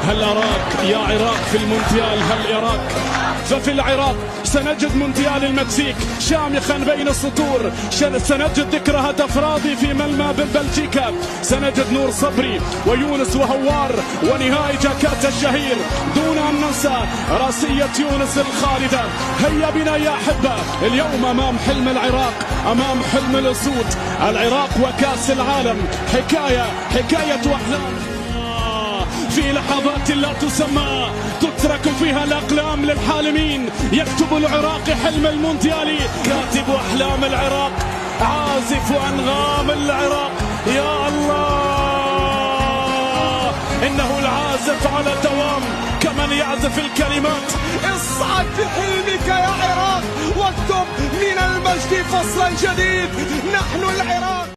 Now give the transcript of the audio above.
هل أراك يا عراق في المونديال؟ هل أراك؟ ففي العراق سنجد مونديال المكسيك شامخا بين السطور، سنجد ذكرى هدف راضي في ملمى بلجيكا، سنجد نور صبري ويونس وهوار ونهائي جاكرتا الشهير، دون أن ننسى راسية يونس الخالدة. هيا بنا يا أحبة اليوم أمام حلم العراق، أمام حلم الأسود. العراق وكأس العالم حكاية أحلام، في لحظات لا تسمى تترك فيها الأقلام للحالمين. يكتب العراقي حلم المونديالي، كاتب أحلام العراق، عازف أنغام العراق. يا الله إنه العازف على دوام كمن يعزف الكلمات. اصعد بحلمك يا عراق واكتب من المجد فصلا جديد. نحن العراق.